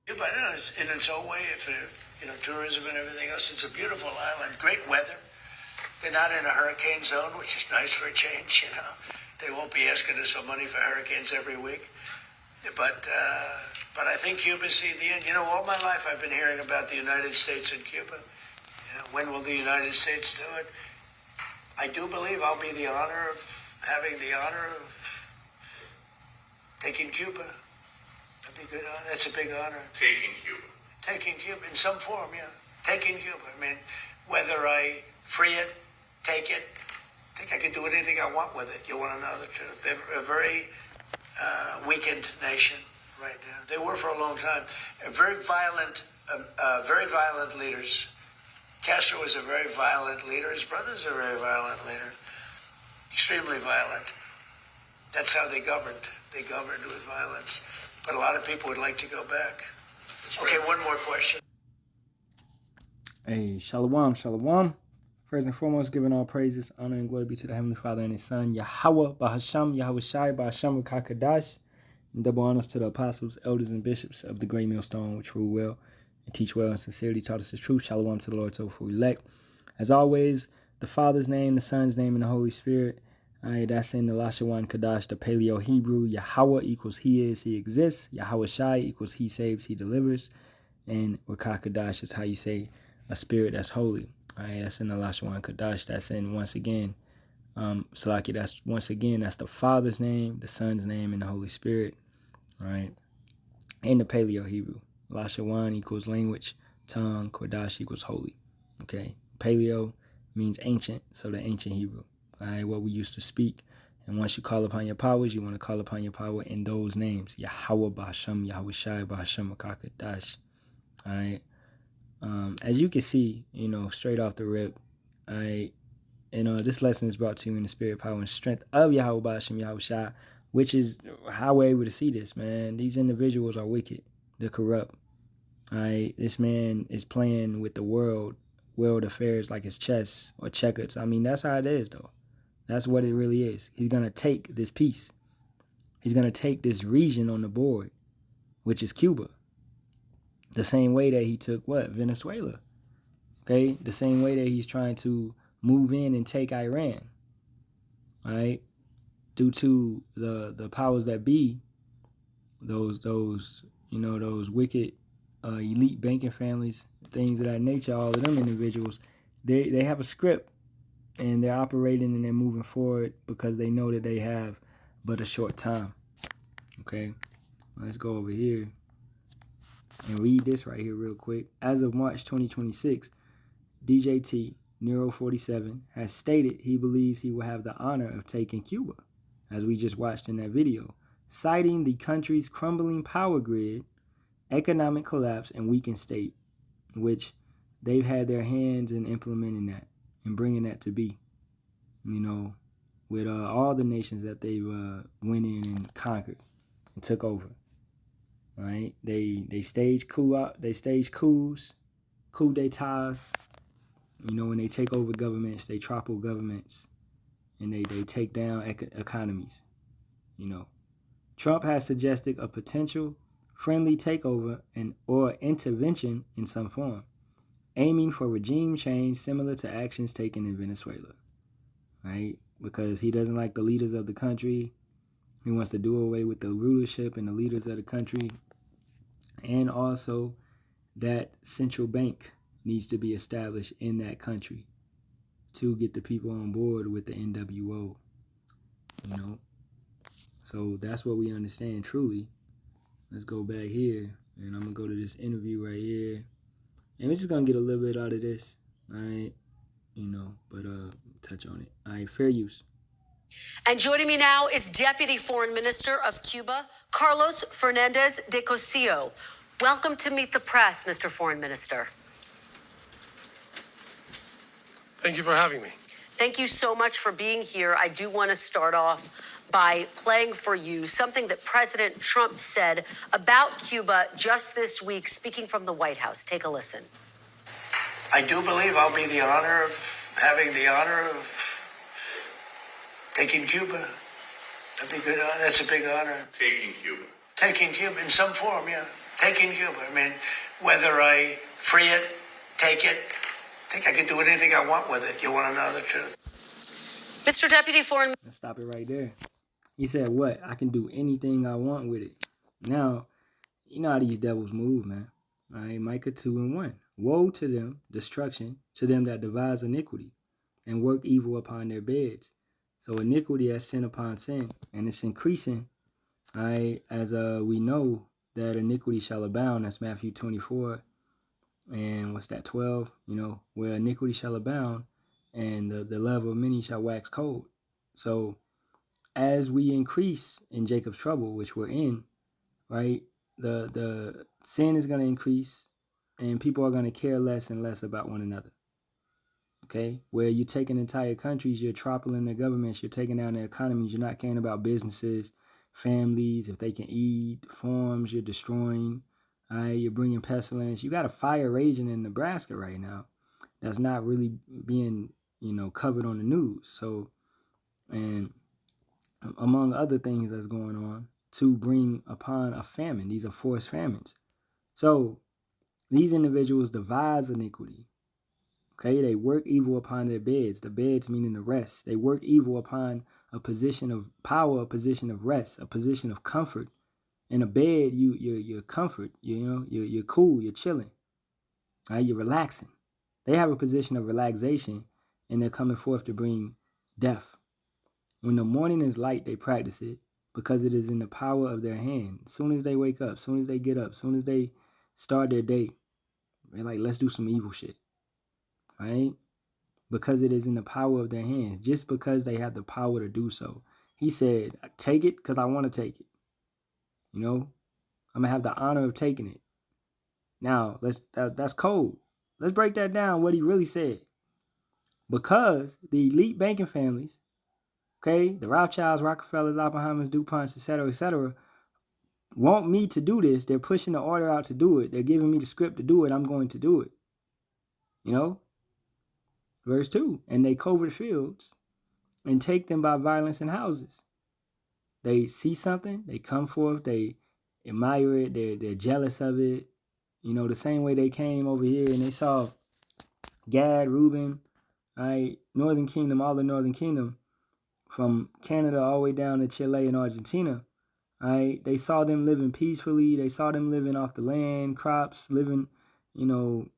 Yeah, but in its own way, if tourism and everything else, it's a beautiful island, great weather. They're not in a hurricane zone, which is nice for a change. They won't be asking us for money for hurricanes every week. But I think Cuba's the end. All my life I've been hearing about the United States and Cuba. When will the United States do it? I do believe I'll be having the honor of taking Cuba. That'd be good. That's a big honor. Taking Cuba. Taking Cuba in some form, yeah. Taking Cuba. I mean, whether I free it, take it, I think I can do anything I want with it. You want to know the truth? They're a very weakened nation right now. They were for a long time. Very violent leaders. Castro was a very violent leader. His brother's a very violent leader. Extremely violent. That's how they governed. They governed with violence. But a lot of people would like to go back. Okay, one more question. Hey, shalom, shalom. First and foremost, giving all praises, honor, and glory be to the Heavenly Father and His Son, Yahweh, Bahasham, Yahweh Shai, Bahasham, Kakadash. And double honors to the apostles, elders, and bishops of the great millstone, which rule well and teach well and sincerely taught us the truth. Shalom to the Lord's faithful elect. As always, the Father's name, the Son's name, and the Holy Spirit. That's in the Lashawan Kadash, the Paleo Hebrew. Yahweh equals He is, He exists. Yahweh Shai equals He saves, He delivers. And Wakah Kadash is how you say a spirit that's holy. That's in the Lashawan Kadash. That's in, once again, Salaki, that's the Father's name, the Son's name, and the Holy Spirit. All right. And the Paleo Hebrew. Lashawan equals language, tongue, Kodash equals holy. Okay. Paleo means ancient, so the ancient Hebrew. All right, what we used to speak. And once you call upon your powers, you want to call upon your power in those names. Yahweh, Bahasham, Yahweh Shai, Bahasham, Akakadash. All right. As you can see, straight off the rip, this lesson is brought to you in the spirit, power, and strength of Yahweh, Bahasham, Yahweh Shai, which is how we're able to see this, man. These individuals are wicked. They're corrupt. All right. This man is playing with the world affairs like it's chess or checkers. I mean, that's how it is, though. That's what it really is. He's going to take this piece. He's going to take this region on the board, which is Cuba. The same way that he took Venezuela. Okay? The same way that he's trying to move in and take Iran. All right? Due to the powers that be, those wicked elite banking families, things of that nature, all of them individuals, they have a script. And they're operating and they're moving forward because they know that they have but a short time. Okay? Let's go over here and read this right here real quick. As of March 2026, DJT, Nero 47, has stated he believes he will have the honor of taking Cuba, as we just watched in that video, citing the country's crumbling power grid, economic collapse, and weakened state, which they've had their hands in implementing that. And bringing that to be, with all the nations that they've went in and conquered and took over. All right, they stage coups, coup d'etats. When they take over governments, they topple governments, and they take down economies. Trump has suggested a potential friendly takeover or intervention in some form, aiming for regime change similar to actions taken in Venezuela, right? Because he doesn't like the leaders of the country. He wants to do away with the rulership and the leaders of the country. And also that central bank needs to be established in that country to get the people on board with the NWO, So that's what we understand truly. Let's go back here, and I'm going to go to this interview right here. And we're just going to get a little bit out of this, all right? But touch on it. All right, fair use. And joining me now is Deputy Foreign Minister of Cuba, Carlos Fernandez de Cosio. Welcome to Meet the Press, Mr. Foreign Minister. Thank you for having me. Thank you so much for being here. I do want to start off by playing for you something that President Trump said about Cuba just this week, speaking from the White House. Take a listen. I do believe I'll be having the honor of taking Cuba. That'd be good. That's a big honor. Taking Cuba. Taking Cuba in some form, yeah. taking Cuba. I mean, whether I free it, take it, I think I could do anything I want with it. You want to know the truth? Mr. Deputy Foreign Let's stop it right there. He said, what? I can do anything I want with it. Now, you know how these devils move, man. All right, Micah 2:1. Woe to them, destruction, to them that devise iniquity, and work evil upon their beds. So iniquity has sin upon sin, and it's increasing. All right, as we know that iniquity shall abound. That's Matthew 24, and what's that, 12? You know, where iniquity shall abound, and the love of many shall wax cold. So as we increase in Jacob's trouble, which we're in, right, the sin is going to increase, and people are going to care less and less about one another. Okay, where you're taking entire countries, you're toppling their governments, you're taking down their economies, you're not caring about businesses, families, if they can eat, farms, you're destroying. All right, you're bringing pestilence. You got a fire raging in Nebraska right now that's not really being, covered on the news. So, and among other things that's going on, to bring upon a famine. These are forced famines. So these individuals devise iniquity. Okay, they work evil upon their beds. The beds meaning the rest. They work evil upon a position of power, a position of rest, a position of comfort. In a bed, you're comfort. You're cool. You're chilling. Right, you're relaxing. They have a position of relaxation, and they're coming forth to bring death. When the morning is light, they practice it because it is in the power of their hand. As soon as they wake up, as soon as they get up, as soon as they start their day, they're like, let's do some evil shit. Right? Because it is in the power of their hands. Just because they have the power to do so. He said, take it because I want to take it. I'm going to have the honor of taking it. Now, that's cold. Let's break that down, what he really said. Because the elite banking families, okay, the Rothschilds, Rockefellers, Oppenheimers, DuPonts, etc., want me to do this. They're pushing the order out to do it. They're giving me the script to do it. I'm going to do it. Verse 2, and they covert fields and take them by violence in houses. They see something, they come forth, they admire it, they're jealous of it. The same way they came over here and they saw Gad, Reuben, right, Northern Kingdom, all the Northern Kingdom, from Canada all the way down to Chile and Argentina. Right? They saw them living peacefully. They saw them living off the land, crops, living, and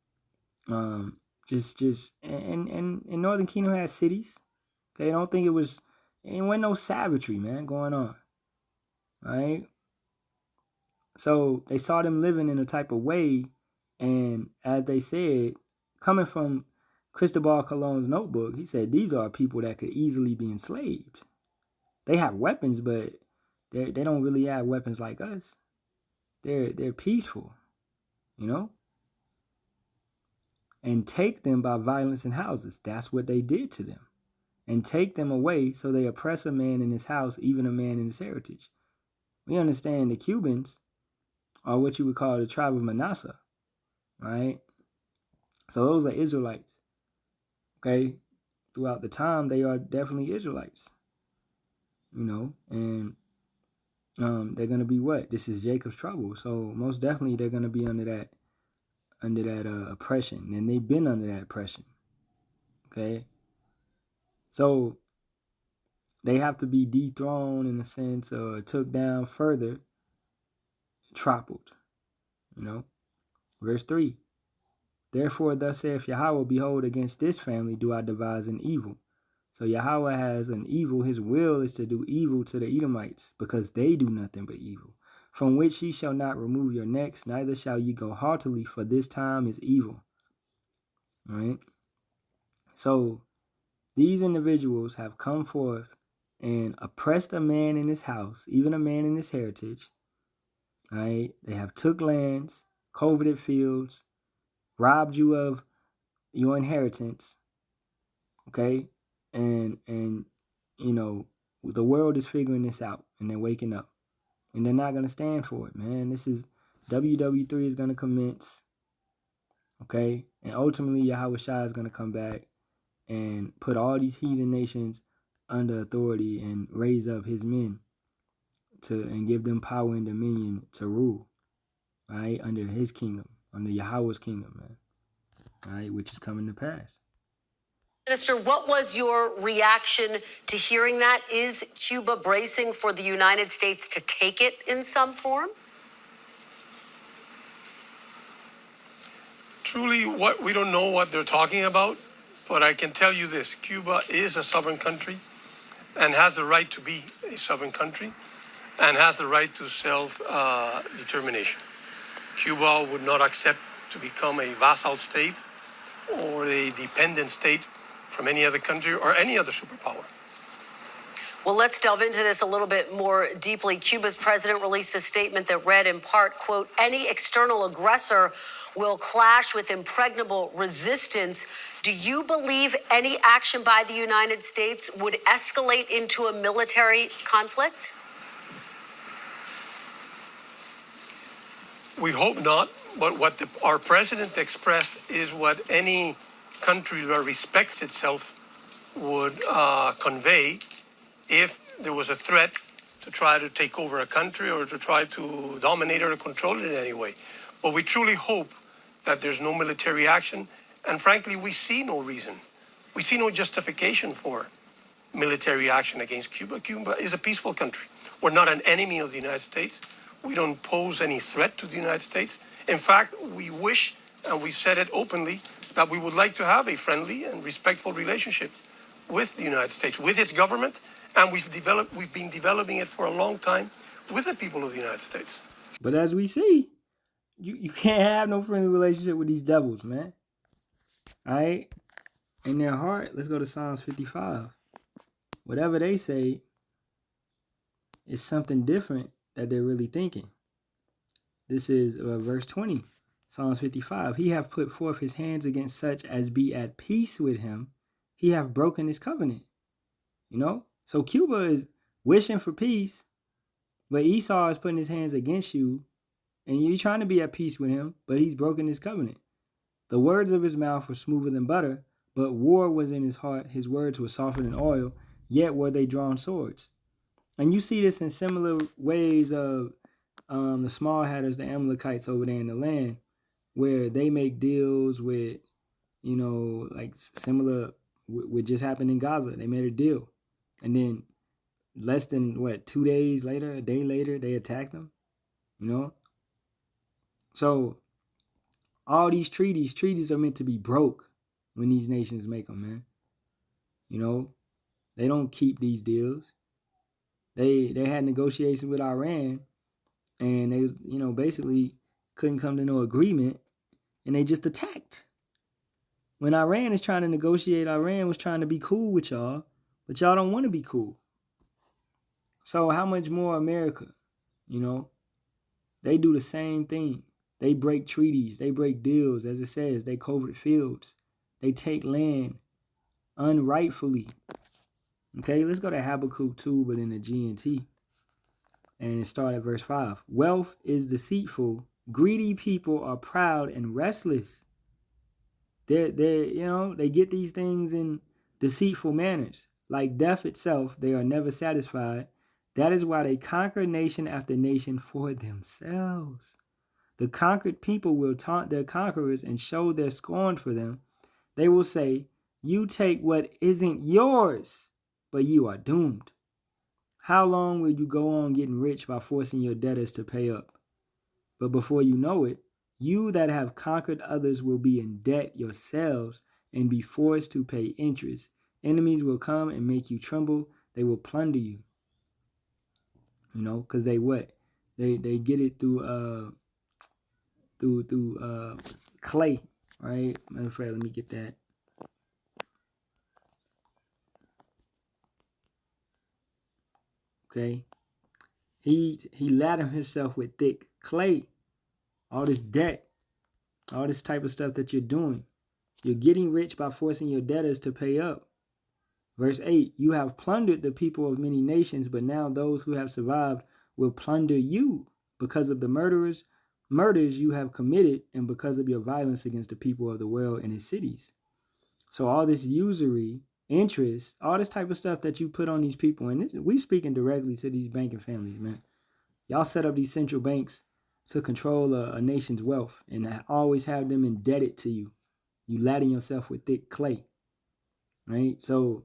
Northern Kingdom had cities. Okay, I don't think it wasn't no savagery, man, going on. Right? So they saw them living in a type of way, and as they said, coming from Cristobal Colon's notebook, he said these are people that could easily be enslaved. They have weapons, but they don't really have weapons like us. They're peaceful, and take them by violence in houses. That's what they did to them. And take them away, so they oppress a man in his house, even a man in his heritage. We understand the Cubans are what you would call the tribe of Manasseh, right? So those are Israelites, okay? Throughout the time, they are definitely Israelites, and they're going to be what? This is Jacob's trouble. So most definitely they're going to be under that oppression, and they've been under that oppression. Okay, so they have to be dethroned in a sense, or took down further, trampled. Verse 3. Therefore, thus saith Yahweh, behold, against this family do I devise an evil. So Yahweh has an evil. His will is to do evil to the Edomites, because they do nothing but evil. From which ye shall not remove your necks, neither shall ye go haughtily, for this time is evil. All right. So these individuals have come forth and oppressed a man in his house, even a man in his heritage. All right. They have took lands, coveted fields, robbed you of your inheritance. Okay. And the world is figuring this out, and they're waking up, and they're not going to stand for it, man. This is WW3 is going to commence. Okay. And ultimately Yahweh Shai is going to come back and put all these heathen nations under authority and raise up his men and give them power and dominion to rule. right, under his kingdom, under Yahweh's kingdom, man, right, which is coming to pass. Minister, what was your reaction to hearing that? Is Cuba bracing for the United States to take it in some form? Truly, we don't know what they're talking about, but I can tell you this: Cuba is a sovereign country and has the right to be a sovereign country and has the right to self-determination. Cuba would not accept to become a vassal state or a dependent state from any other country or any other superpower. Well, let's delve into this a little bit more deeply. Cuba's president released a statement that read in part, quote, any external aggressor will clash with impregnable resistance. Do you believe any action by the United States would escalate into a military conflict? We hope not, but what our president expressed is what any country that respects itself would convey if there was a threat to try to take over a country or to try to dominate or to control it in any way. But we truly hope that there's no military action. And frankly, we see no reason. We see no justification for military action against Cuba. Cuba is a peaceful country. We're not an enemy of the United States. We don't pose any threat to the United States. In fact, we wish, and we said it openly, that we would like to have a friendly and respectful relationship with the United States, with its government, and we've been developing it for a long time with the people of the United States. But as we see, you can't have no friendly relationship with these devils, man. All right? In their heart, let's go to Psalms 55. Whatever they say is something different that they're really thinking. This is verse 20, Psalms 55. He hath put forth his hands against such as be at peace with him. He hath broken his covenant. You know? So Cuba is wishing for peace, but Esau is putting his hands against you, and you're trying to be at peace with him, but he's broken his covenant. The words of his mouth were smoother than butter, but war was in his heart. His words were softer than oil, yet were they drawn swords. And you see this in similar ways of the small hatters, the Amalekites over there in the land, where they make deals with, you know, like similar what just happened in Gaza. They made a deal. And then less than, 2 days later, a day later, they attacked them, you know? So all these treaties are meant to be broke when these nations make them, man. You know, they don't keep these deals. They had negotiations with Iran, and they, you know, basically couldn't come to no agreement, and they just attacked. When Iran is trying to negotiate, Iran was trying to be cool with y'all, but y'all don't want to be cool. So how much more America, you know? They do the same thing. They break treaties. They break deals. As it says, they covert fields. They take land unrightfully. Okay, let's go to Habakkuk 2, but in the GNT. And start at verse 5. Wealth is deceitful. Greedy people are proud and restless. They get these things in deceitful manners. Like death itself, they are never satisfied. That is why they conquer nation after nation for themselves. The conquered people will taunt their conquerors and show their scorn for them. They will say, you take what isn't yours, but you are doomed. How long will you go on getting rich by forcing your debtors to pay up? But before you know it, you that have conquered others will be in debt yourselves and be forced to pay interest. Enemies will come and make you tremble. They will plunder you. You know, because they what? They get it through clay, right? Matter of fact, let me get that. Okay. He laddered himself with thick clay. All this debt, all this type of stuff that you're doing. You're getting rich by forcing your debtors to pay up. Verse 8, you have plundered the people of many nations, but now those who have survived will plunder you because of the murders you have committed and because of your violence against the people of the world and its cities. So all this usury, interest, all this type of stuff that you put on these people, and we speaking directly to these banking families, man. Y'all set up these central banks to control a nation's wealth and always have them indebted to you. You ladden yourself with thick clay, right? So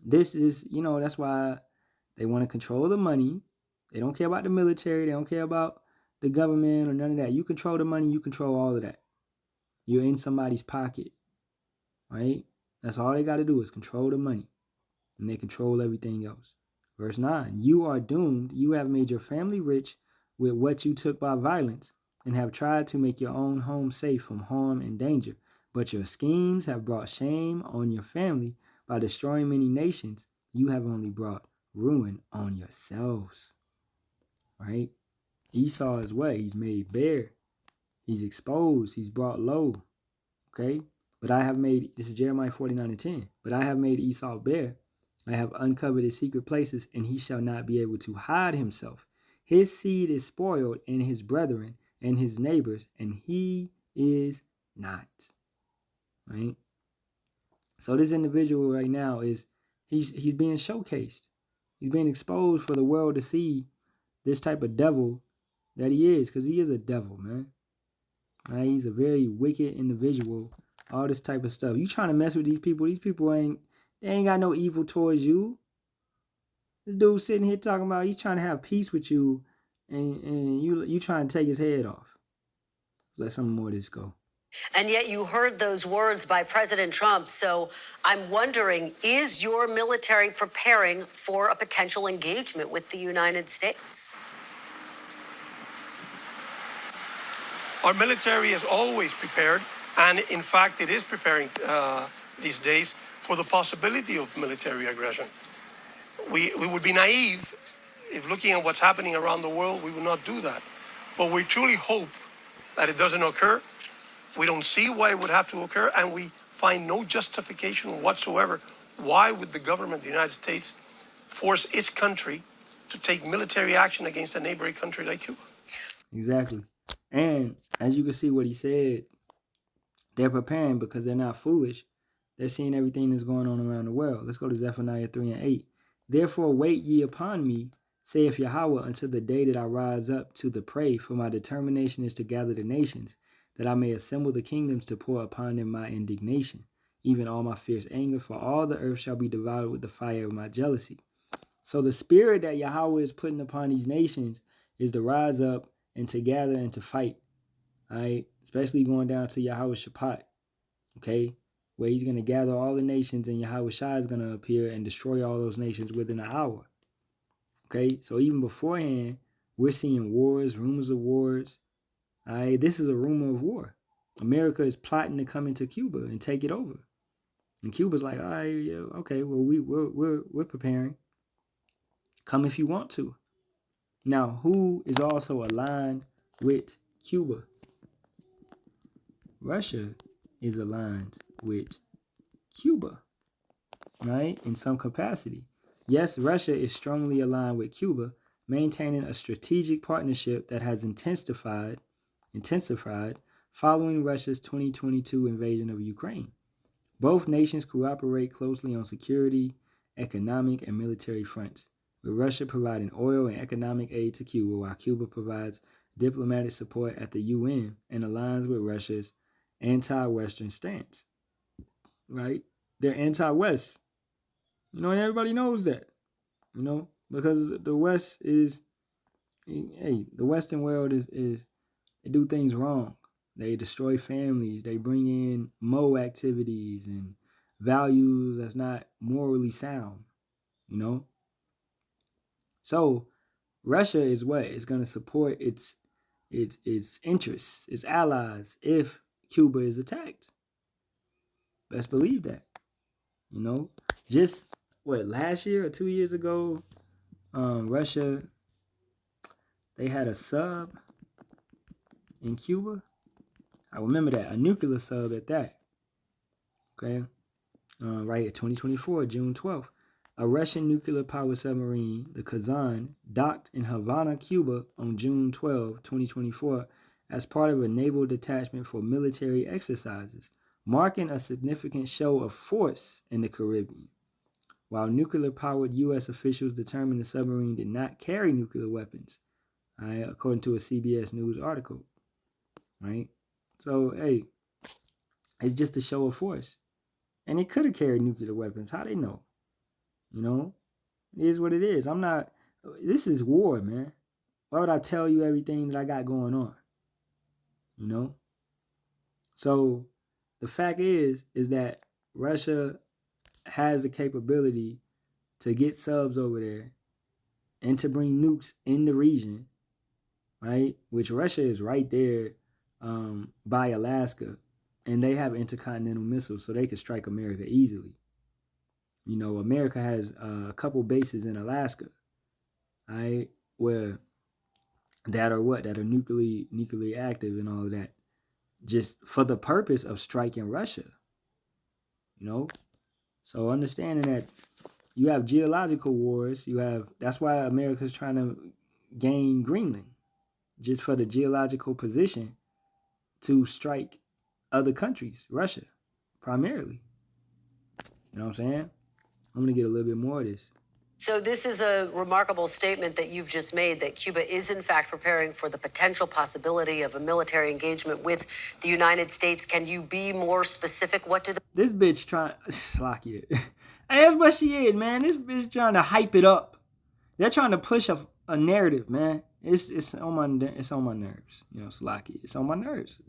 this is, that's why they want to control the money. They don't care about the military. They don't care about the government or none of that. You control the money. You control all of that. You're in somebody's pocket, right? That's all they got to do is control the money, and they control everything else. Verse 9, you are doomed. You have made your family rich with what you took by violence and have tried to make your own home safe from harm and danger. But your schemes have brought shame on your family by destroying many nations. You have only brought ruin on yourselves, right? Esau is what? He's made bare. He's exposed. He's brought low, okay? But I have made, this is Jeremiah 49:10, but I have made Esau bare. I have uncovered his secret places, and he shall not be able to hide himself. His seed is spoiled, and his brethren, and his neighbors, and he is not. Right? So this individual right now he's being showcased. He's being exposed for the world to see this type of devil that he is, because he is a devil, man. Right? He's a very wicked individual. All this type of stuff. You trying to mess with these people? These people ain't got no evil towards you. This dude sitting here talking about he's trying to have peace with you, and you trying to take his head off. Let's let some more of this go. And yet you heard those words by President Trump. So I'm wondering, is your military preparing for a potential engagement with the United States? Our military is always prepared, and in fact, it is preparing these days for the possibility of military aggression. We would be naive if, looking at what's happening around the world, we would not do that. But we truly hope that it doesn't occur. We don't see why it would have to occur, and we find no justification whatsoever. Why would the government of the United States force its country to take military action against a neighboring country like Cuba? Exactly. And as you can see what he said, they're preparing because they're not foolish. They're seeing everything that's going on around the world. Let's go to Zephaniah 3:8. Therefore wait ye upon me, saith Yahweh, until the day that I rise up to the prey, for my determination is to gather the nations, that I may assemble the kingdoms to pour upon them my indignation, even all my fierce anger, for all the earth shall be devoured with the fire of my jealousy. So the spirit that Yahweh is putting upon these nations is to rise up and to gather and to fight. All right, especially going down to Yahweh Shaphat, okay, where he's going to gather all the nations and Yahweh Shai is going to appear and destroy all those nations within an hour. Okay, so even beforehand, we're seeing wars, rumors of wars. All right, this is a rumor of war. America is plotting to come into Cuba and take it over, and Cuba's like, all right, yeah, okay, well we're preparing. Come if you want to. Now, who is also aligned with Cuba? Russia is aligned with Cuba, right? In some capacity. Yes, Russia is strongly aligned with Cuba, maintaining a strategic partnership that has intensified following Russia's 2022 invasion of Ukraine. Both nations cooperate closely on security, economic, and military fronts, with Russia providing oil and economic aid to Cuba, while Cuba provides diplomatic support at the UN and aligns with Russia's anti-Western stance. Right? They're anti-West. And everybody knows that. Because the West is, the Western world is they do things wrong. They destroy families. They bring in Mo activities and values that's not morally sound. So Russia is what? It's going to support its interests, its allies, if Cuba is attacked. Best believe that. Just last year or 2 years ago, Russia, they had a sub in Cuba. I remember that, a nuclear sub at that. Okay, right at 2024, June 12th, a Russian nuclear-powered submarine, the Kazan, docked in Havana, Cuba on June 12, 2024, as part of a naval detachment for military exercises, marking a significant show of force in the Caribbean. While nuclear-powered U.S. officials determined the submarine did not carry nuclear weapons, right, according to a CBS News article, right? So, hey, it's just a show of force. And it could have carried nuclear weapons. How they know? You know, it is what it is. This is war, man. Why would I tell you everything that I got going on? You know? So the fact is that Russia has the capability to get subs over there and to bring nukes in the region, right? Which Russia is right there by Alaska, and they have intercontinental missiles, so they could strike America easily. You know, America has a couple bases in Alaska, right, where that are nuclearly active and all of that, just for the purpose of striking Russia. You know, so understanding that you have geological wars, that's why America's trying to gain Greenland, just for the geological position to strike other countries, Russia, primarily. You know what I'm saying? I'm gonna get a little bit more of this. So this is a remarkable statement that you've just made, that Cuba is in fact preparing for the potential possibility of a military engagement with the United States. Can you be more specific? What do the This bitch trying lock it. Hey, that's what she is, man. This bitch trying to hype it up. They're trying to push a narrative, man. It's on my nerves. You know, Slocky. It's on my nerves.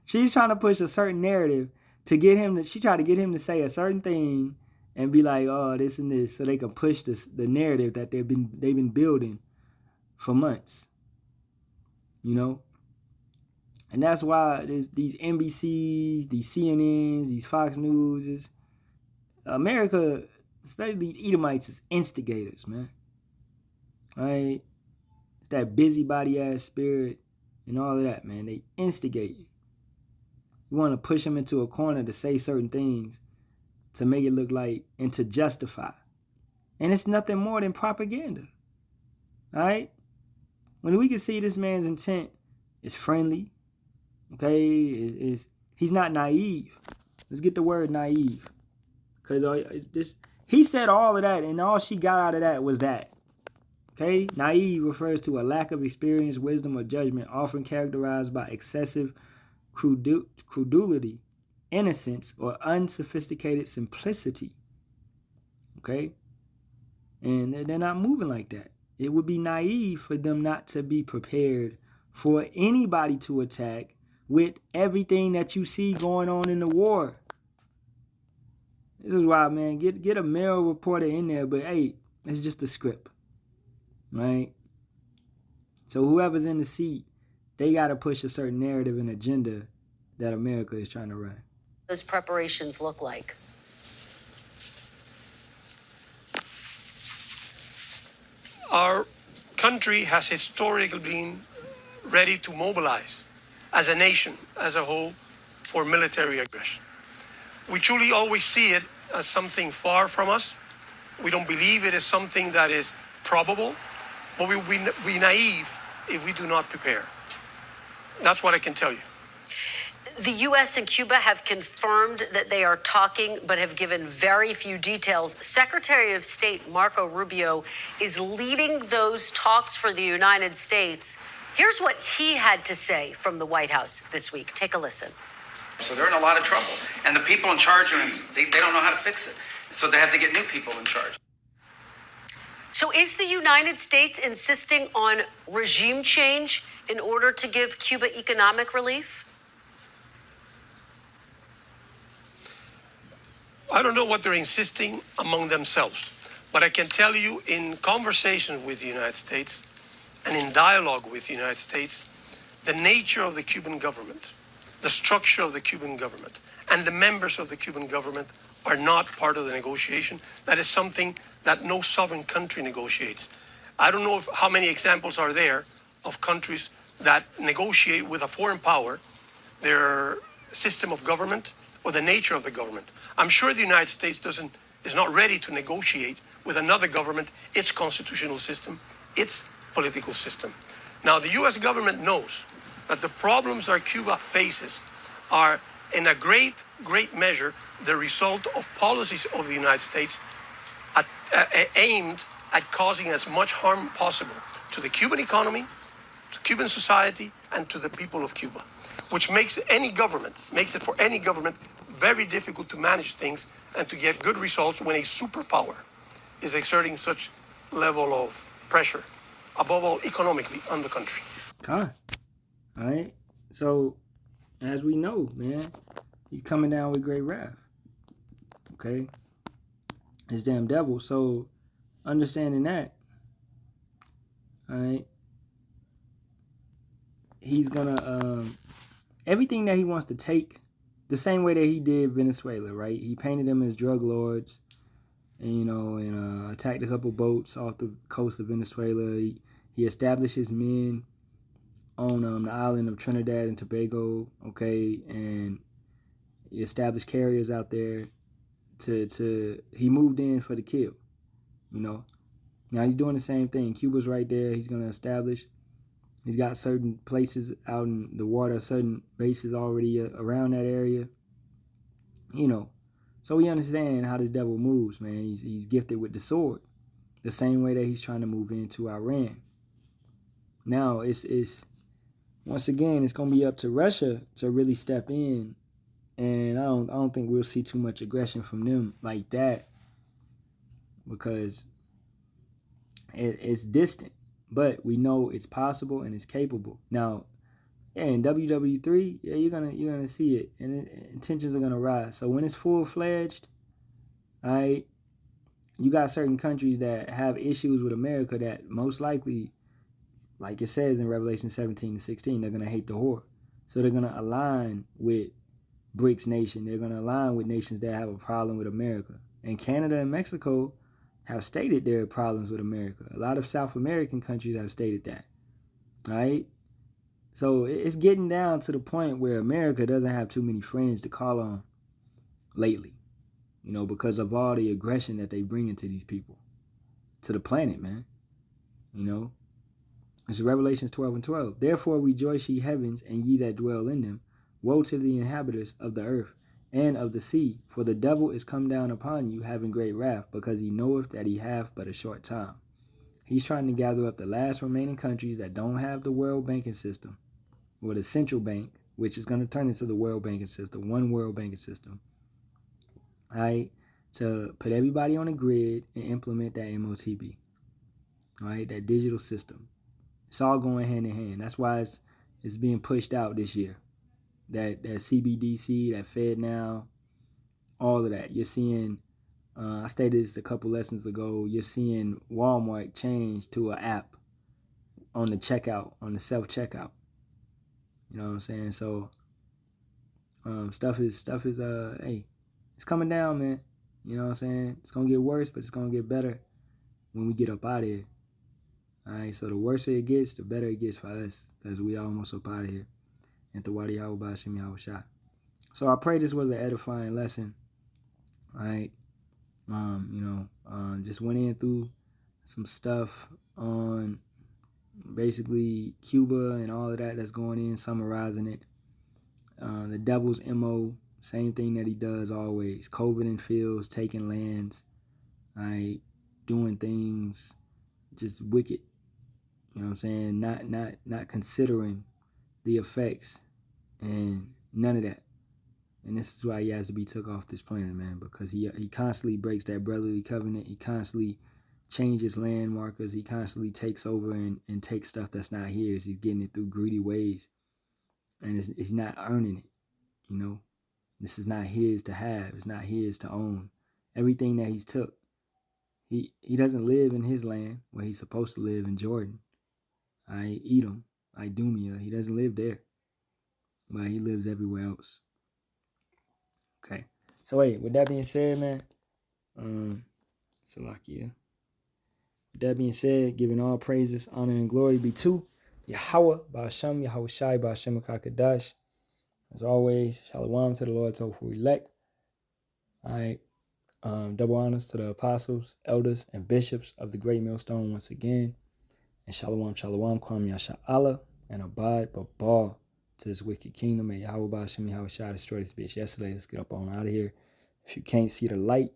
She's trying to push a certain narrative to get him to. She tried to get him to say a certain thing and be like, oh, this and this, so they can push the narrative that they've been building for months. You know, and that's why there's these NBCs, these CNNs, these Fox News, America, especially these Edomites, is instigators, man. Right? It's that busybody ass spirit and all of that, man. They instigate you. You want to push them into a corner to say certain things to make it look like and to justify. And it's nothing more than propaganda. All right? When we can see this man's intent is friendly, okay, he's not naive. Let's get the word naive. Because he said all of that, and all she got out of that was that. Okay? Naive refers to a lack of experience, wisdom, or judgment, often characterized by excessive credulity, innocence, or unsophisticated simplicity. Okay? And they're not moving like that. It would be naive for them not to be prepared for anybody to attack with everything that you see going on in the war. This is why, man, get a male reporter in there, but hey, it's just a script, right? So whoever's in the seat, they got to push a certain narrative and agenda that America is trying to run. those preparations look like? Our country has historically been ready to mobilize as a nation, as a whole, for military aggression. We truly always see it as something far from us. We don't believe it is something that is probable, but we will be naive if we do not prepare. That's what I can tell you. The U.S. and Cuba have confirmed that they are talking, but have given very few details. Secretary of State Marco Rubio is leading those talks for the United States. Here's what he had to say from the White House this week. Take a listen. So they're in a lot of trouble. And the people in charge, they don't know how to fix it. So they have to get new people in charge. So is the United States insisting on regime change in order to give Cuba economic relief? I don't know what they're insisting among themselves, but I can tell you in conversation with the United States and in dialogue with the United States, the nature of the Cuban government, the structure of the Cuban government, and the members of the Cuban government are not part of the negotiation. That is something that no sovereign country negotiates. I don't know how many examples are there of countries that negotiate with a foreign power their system of government or the nature of the government. I'm sure the United States is not ready to negotiate with another government its constitutional system, its political system. Now, the U.S. government knows that the problems that Cuba faces are in a great measure the result of policies of the United States aimed at causing as much harm possible to the Cuban economy to Cuban society and to the people of Cuba, which makes it for any government very difficult to manage things and to get good results when a superpower is exerting such level of pressure, above all economically, on the country. All right. So, as we know, man, he's coming down with great wrath. Okay? His damn devil. So, understanding that, all right, he's gonna everything that he wants to take the same way that he did Venezuela, right? He painted them as drug lords, and attacked a couple boats off the coast of Venezuela. He established his men on the island of Trinidad and Tobago, okay, and he established carriers out there. He moved in for the kill, you know. Now he's doing the same thing. Cuba's right there. He's gonna establish. He's got certain places out in the water, certain bases already around that area. You know, so we understand how this devil moves, man. He's gifted with the sword, the same way that he's trying to move into Iran. Now it's once again it's gonna be up to Russia to really step in, and I don't think we'll see too much aggression from them like that because it's distant, but we know it's possible and it's capable. Now, yeah, in WW3, yeah, you're gonna see it, and tensions are gonna rise. So when it's full fledged, all right, you got certain countries that have issues with America that most likely, like it says in Revelation 17 and 16, they're gonna hate the whore. So they're gonna align with BRICS nation. They're gonna align with nations that have a problem with America. And Canada and Mexico have stated their problems with America. A lot of South American countries have stated that. Right? So it's getting down to the point where America doesn't have too many friends to call on lately, because of all the aggression that they bring into these people, to the planet, man. It's Revelations 12 and 12. Therefore rejoice ye heavens, and ye that dwell in them. Woe to the inhabitants of the earth and of the sea, for the devil is come down upon you, having great wrath, because he knoweth that he hath but a short time. He's trying to gather up the last remaining countries that don't have the world banking system, or the central bank, which is going to turn into the world banking system, one world banking system, all right, to put everybody on a grid and implement that MOTB, all right, that digital system. It's all going hand in hand. That's why it's being pushed out this year. That CBDC, that FedNow, all of that. You're seeing, I stated this a couple lessons ago, you're seeing Walmart change to an app on the checkout, on the self-checkout. You know what I'm saying? So stuff is hey, it's coming down, man. You know what I'm saying? It's gonna get worse, but it's gonna get better when we get up out of here. All right, so the worse it gets, the better it gets for us, because we almost up out of here. And Thawadi Yahweh Hashem Yahweh Shah. So I pray this was an edifying lesson. All right. Just went in through some stuff on basically Cuba and all of that that's going in, summarizing it. The devil's MO, same thing that he does always. COVID and fields, taking lands, all right, doing things just wicked. You know what I'm saying? Not considering the effects and none of that. And this is why he has to be took off this planet, man, because he constantly breaks that brotherly covenant. He constantly changes land markers. He constantly takes over and takes stuff that's not his. He's getting it through greedy ways. And it's not earning it, This is not his to have. It's not his to own. Everything that he's took. He doesn't live in his land where he's supposed to live in Jordan. Edom, Idumea. He doesn't live there. But he lives everywhere else. Okay. So wait, with that being said, man, Salakia. With that being said, giving all praises, honor, and glory be to Yahweh, Ba'asham, Yahweh Shai, Ba'asham Kakadash. As always, Shalom to the Lord, Tofu elect. All right. Double honors to the apostles, elders, and bishops of the great millstone once again. And Shalom, Kwam Yasha Allah, and abide Babal to this wicked kingdom. May Yahweh Ba'asham, Yahweh Shai destroy this bitch yesterday. Let's get up on out of here. If you can't see the light,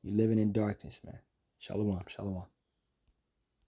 you're living in darkness, man. Shalom.